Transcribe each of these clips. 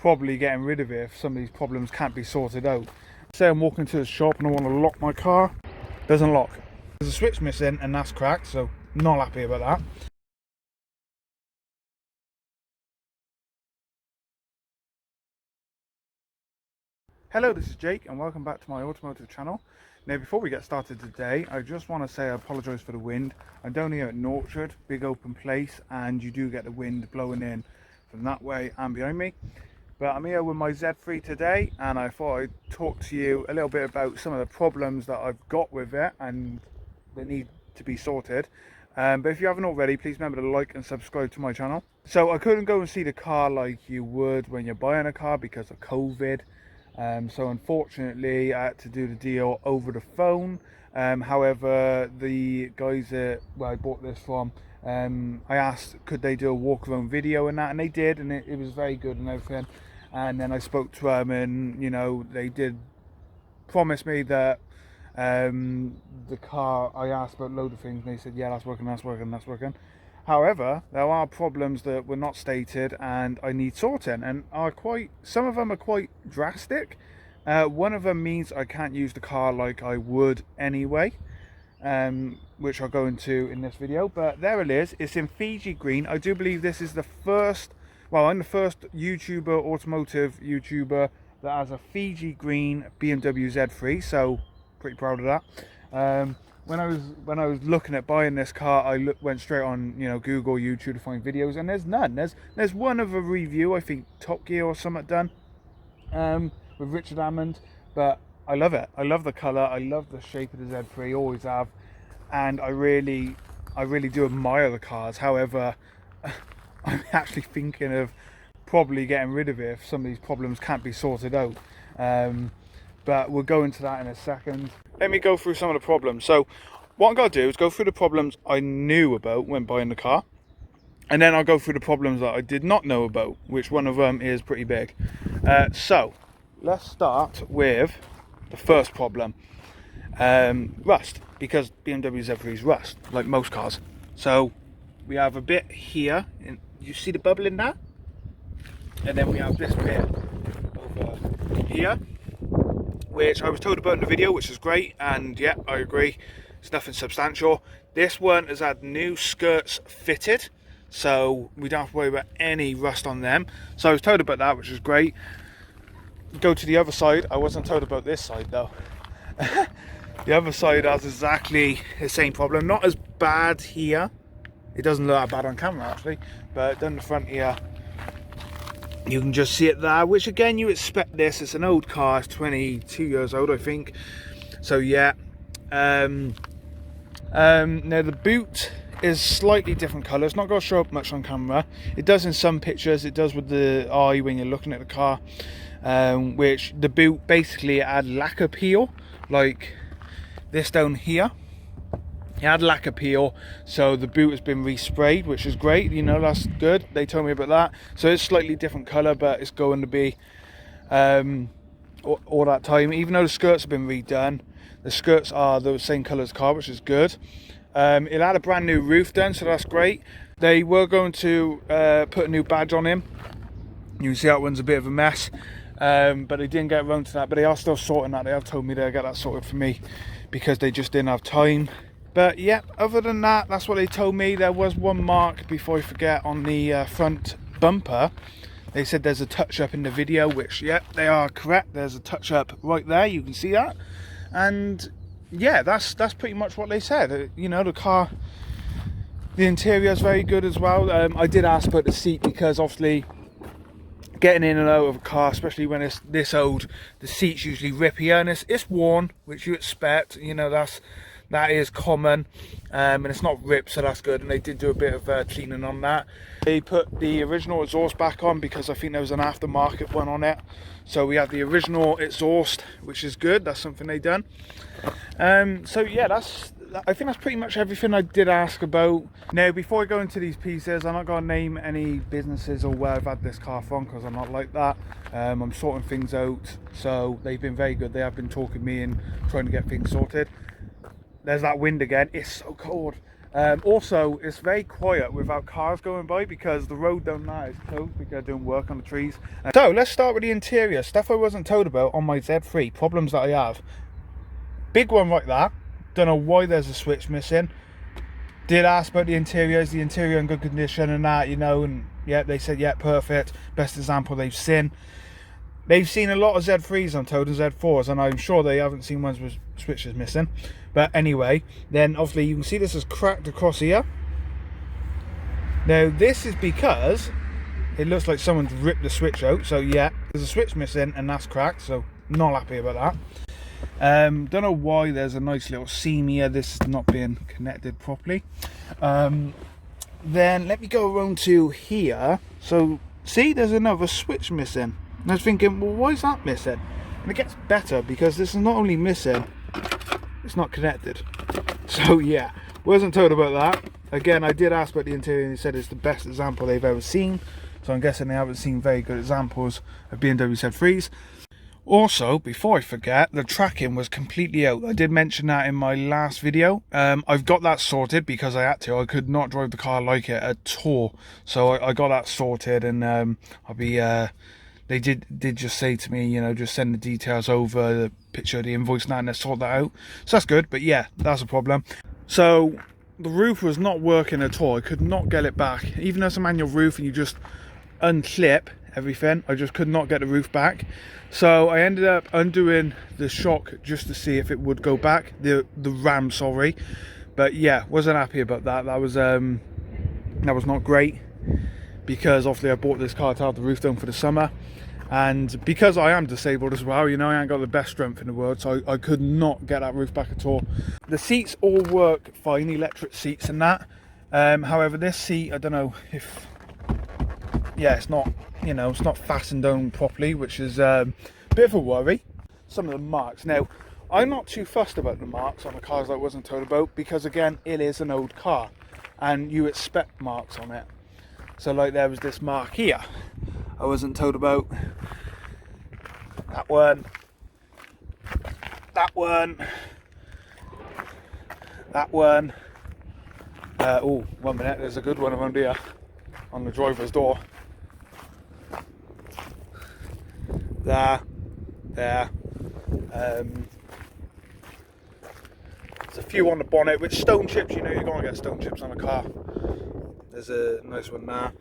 probably getting rid of it if some of these problems can't be sorted out. Say I'm walking to the shop and I want to lock my car, doesn't lock. There's a switch missing and that's cracked, so not happy about that. Hello, this is Jake and welcome back to my automotive channel. Now before we get started today, I just want to say I apologise for the wind. I'm down here at an orchard, big open place, and you do get the wind blowing in from that way and behind me. But I'm here with my Z3 today and I thought I'd talk to you a little bit about some of the problems that I've got with it and that need to be sorted. But if you haven't already, please remember to like and subscribe to my channel. So I couldn't go and see the car like you would when you're buying a car because of COVID. So unfortunately I had to do the deal over the phone. However, the guys that I bought this from, I asked could they do a walk around video and that, and they did, and it was very good and everything. And then I spoke to them and, you know, they did promise me that the car, I asked about a load of things and they said, yeah, that's working. However, there are problems that were not stated and I need sorting, and some of them are quite drastic. One of them means I can't use the car like I would anyway, which I'll go into in this video. But there it is. It's in Fiji green. I do believe this is the first, well, I'm the first automotive YouTuber that has a Fiji green BMW Z3, so pretty proud of that. When I was looking at buying this car, I went straight on, you know, Google, YouTube to find videos, and there's none. There's one of a review, I think Top Gear or something done, with Richard Hammond, but I love it. I love the colour. I love the shape of the Z3, always have, and I really do admire the cars. However, I'm actually thinking of probably getting rid of it if some of these problems can't be sorted out. But we'll go into that in a second. Let me go through some of the problems. So what I'm going to do is go through the problems I knew about when buying the car, and then I'll go through the problems that I did not know about, which one of them is pretty big. So let's start with the first problem. Rust, because BMW Z3 is rust, like most cars. So we have a bit here, and you see the bubble in that? And then we have this bit over here, which I was told about in the video, which is great, and yeah, I agree, it's nothing substantial. This one has had new skirts fitted, so we don't have to worry about any rust on them. So I was told about that, which is great. Go to the other side. I wasn't told about this side though. The other side has exactly the same problem, not as bad here. It doesn't look that bad on camera actually, but down the front here, you can just see it there, which again, you expect this. It's an old car, it's 22 years old, I think. So yeah. Now the boot is slightly different colour. It's not going to show up much on camera. It does in some pictures. It does with the eye when you're looking at the car. Which the boot basically had lacquer peel, like this down here. It had lacquer peel, so the boot has been resprayed, which is great. You know, that's good. They told me about that. So it's slightly different colour, but it's going to be all that time. Even though the skirts have been redone, the skirts are the same colour as the car, which is good. It had a brand new roof done, so that's great. They were going to put a new badge on him. You can see that one's a bit of a mess, but they didn't get around to that. But they are still sorting that. They have told me they'll get that sorted for me because they just didn't have time. But yeah, other than that, that's what they told me. There was one mark, before I forget, on the front bumper. They said there's a touch-up in the video, which, yeah, they are correct. There's a touch-up right there. You can see that. And yeah, that's pretty much what they said. You know, the car, the interior is very good as well. I did ask about the seat because obviously getting in and out of a car, especially when it's this old, the seat's usually rippier, and it's worn, which you expect. You know, that is common, and it's not ripped, so that's good. And they did do a bit of cleaning on that. They put the original exhaust back on because I think there was an aftermarket one on it, so we have the original exhaust, which is good. That's something they done. So yeah, I think that's pretty much everything I did ask about. Now, before I go into these pieces, I'm not going to name any businesses or where I've had this car from, because I'm not like that. I'm sorting things out, so they've been very good. They have been talking me and trying to get things sorted. There's that wind again. It's so cold. Also, it's very quiet without cars going by because the road down there is closed because they're doing work on the trees. So let's start with the interior. Stuff I wasn't told about on my Z3. Problems that I have. Big one right there. Don't know why there's a switch missing. Did ask about the interior. Is the interior in good condition and that, you know, and yeah, they said, yeah, perfect. Best example they've seen. They've seen a lot of Z3s I'm told and Z4s, and I'm sure they haven't seen ones with switches missing. But anyway, then obviously you can see this is cracked across here. Now this is because it looks like someone's ripped the switch out. So yeah, there's a switch missing and that's cracked, so not happy about that. Don't know why there's a nice little seam here. This is not being connected properly. Then let me go around to here. So see, there's another switch missing. And I was thinking, well, why is that missing? And it gets better because this is not only missing, it's not connected. So yeah, wasn't told about that. Again, I did ask about the interior and he said it's the best example they've ever seen. So I'm guessing they haven't seen very good examples of BMW Z3s. Also, before I forget, the tracking was completely out. I did mention that in my last video. I've got that sorted because I had to. I could not drive the car like it at all. So I got that sorted, and I'll be... They did just say to me, you know, just send the details over, the picture of the invoice now, and let's sort that out. So that's good, but yeah, that's a problem. So the roof was not working at all. I could not get it back. Even though it's a manual roof and you just unclip everything, I just could not get the roof back. So I ended up undoing the shock just to see if it would go back, the ram, sorry. But yeah, wasn't happy about that. That was not great, because obviously I bought this car to have the roof done for the summer. And because I am disabled as well, you know, I ain't got the best strength in the world, so I could not get that roof back at all. The seats all work fine, electric seats and that. However, this seat, I don't know if, yeah, it's not, you know, it's not fastened down properly, which is a bit of a worry. Some of the marks. Now, I'm not too fussed about the marks on the cars I wasn't told about, because again, it is an old car and you expect marks on it. So like there was this mark here I wasn't told about. That one. That one. That one. Oh, 1 minute, there's a good one around here on the driver's door. There. There's a few on the bonnet, which stone chips, you know, you're going to get stone chips on a car. There's a nice one there.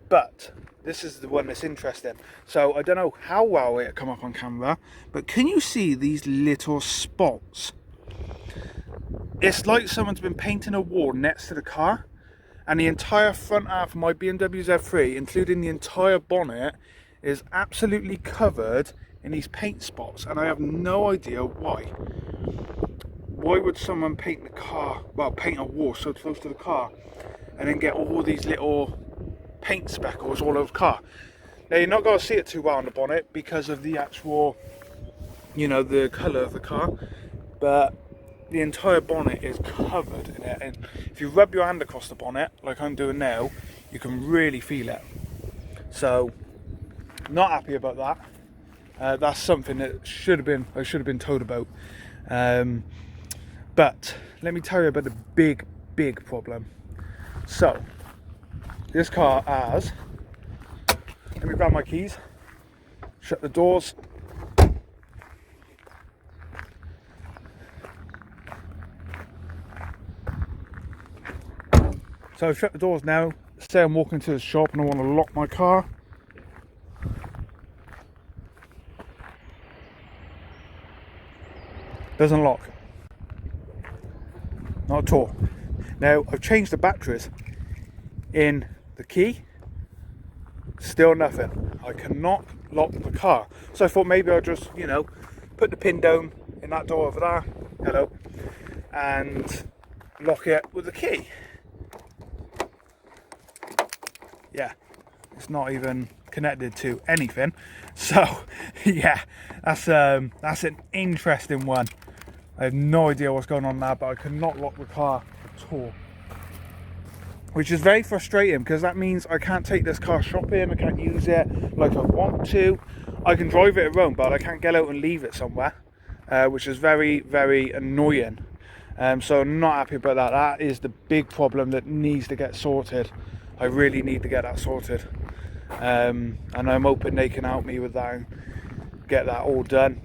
But this is the one that's interesting. So I don't know how well it come up on camera, but can you see these little spots? It's like someone's been painting a wall next to the car, and the entire front half of my BMW Z3, including the entire bonnet, is absolutely covered in these paint spots, and I have no idea why. Why would someone paint the car, well, paint a wall so close to the car, and then get all these little paint speckles all over the car? Now, you're not going to see it too well on the bonnet because of the actual, you know, the colour of the car, but the entire bonnet is covered in it, and if you rub your hand across the bonnet like I'm doing now, you can really feel it. So not happy about that. That's something that I should have been told about. But let me tell you about the big problem. So this car has, let me grab my keys, shut the doors. So I've shut the doors now. Say I'm walking to the shop and I want to lock my car. Doesn't lock. Not at all. Now I've changed the batteries in the key. Still nothing. I cannot lock the car. So I thought maybe I'll just, you know, put the pin down in that door over there. Hello. And lock it with the key. Yeah, it's not even connected to anything. So yeah, that's an interesting one. I have no idea what's going on there, but I cannot lock the car at all, which is very frustrating because that means I can't take this car shopping. I can't use it like I want to. I can drive it around, but I can't get out and leave it somewhere, which is very, very annoying. So I'm not happy about that. That is the big problem that needs to get sorted. I really need to get that sorted, and I'm hoping they can help me with that and get that all done.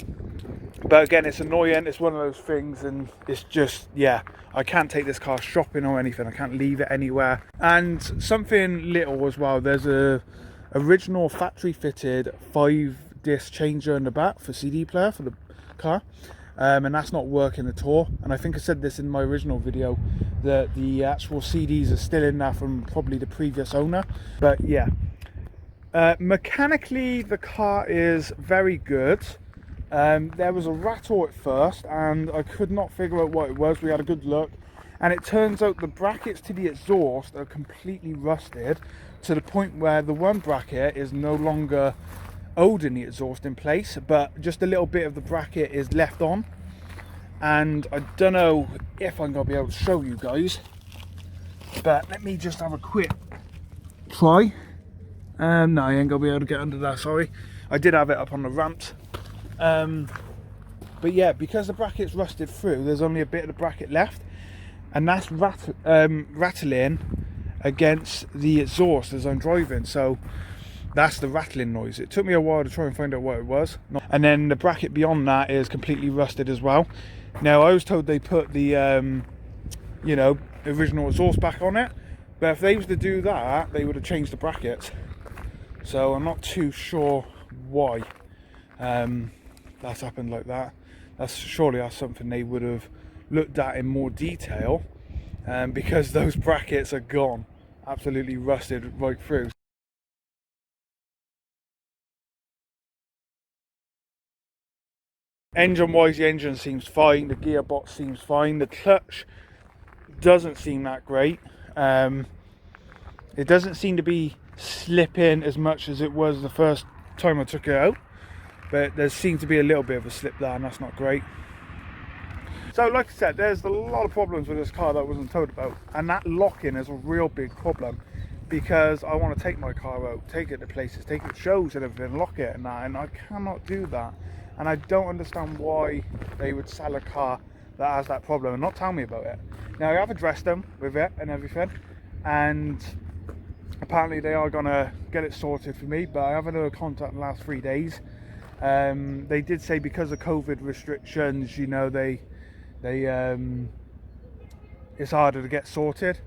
But again, it's annoying. It's one of those things, and it's just, yeah, I can't take this car shopping or anything. I can't leave it anywhere. And something little as well, there's a original factory fitted 5-disc changer in the back for CD player for the car, and that's not working at all. And I think I said this in my original video, that the actual CDs are still in there from probably the previous owner. But yeah, mechanically the car is very good. There was a rattle at first and I could not figure out what it was. We had a good look, and it turns out the brackets to the exhaust are completely rusted to the point where the one bracket is no longer holding the exhaust in place, but just a little bit of the bracket is left on. And I don't know if I'm going to be able to show you guys, but let me just have a quick try. No, I ain't going to be able to get under that, sorry. I did have it up on the ramps. But yeah, because the bracket's rusted through, there's only a bit of the bracket left, and that's rattling against the exhaust as I'm driving. So that's the rattling noise. It took me a while to try and find out what it was. And then the bracket beyond that is completely rusted as well. Now, I was told they put the you know, original exhaust back on it, but if they was to do that, they would have changed the brackets. So I'm not too sure why that's happened like that. Surely that's something they would have looked at in more detail, because those brackets are gone, absolutely rusted right through. Engine wise, the engine seems fine, the gearbox seems fine, the clutch doesn't seem that great. It doesn't seem to be slipping as much as it was the first time I took it out, but there seems to be a little bit of a slip there, and that's not great. So like I said, there's a lot of problems with this car that I wasn't told about, and that locking is a real big problem, because I want to take my car out, take it to places, take it to shows and everything, lock it and that, and I cannot do that. And I don't understand why they would sell a car that has that problem and not tell me about it. Now, I have addressed them with it and everything, and apparently they are going to get it sorted for me, but I haven't had a contact in the last 3 days. They did say because of COVID restrictions, you know, it's harder to get sorted.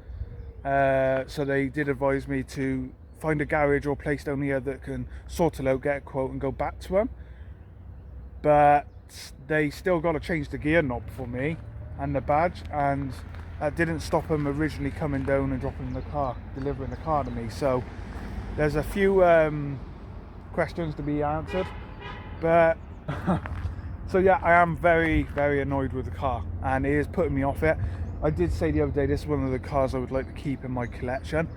So they did advise me to find a garage or place down here that can sort it out, get a quote and go back to them. But they still got to change the gear knob for me and the badge, and that didn't stop them originally coming down and dropping the car, delivering the car to me. So there's a few questions to be answered, but so yeah, I am very, very annoyed with the car, and it is putting me off it. I did say the other day, this is one of the cars I would like to keep in my collection,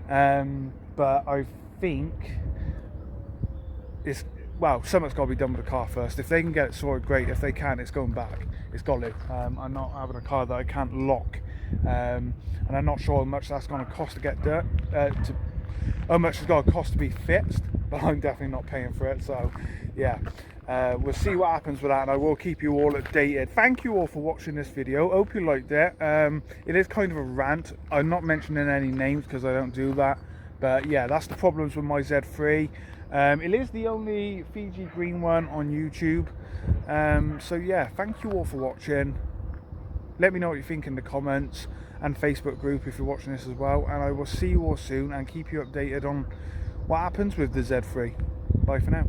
but I think it's, well, something's got to be done with the car first. If they can get it sorted, great. If they can't, it's going back. It's got to. I'm not having a car that I can't lock, and I'm not sure how much that's going to cost to get how much it's going to cost to be fixed, but I'm definitely not paying for it. So yeah, we'll see what happens with that, and I will keep you all updated. Thank you all for watching this video. Hope you liked it. It is kind of a rant. I'm not mentioning any names because I don't do that, but yeah, that's the problems with my Z3. It is the only Fiji green one on YouTube. So yeah, thank you all for watching. Let me know what you think in the comments and Facebook group if you're watching this as well, and I will see you all soon and keep you updated on what happens with the Z3. Bye for now.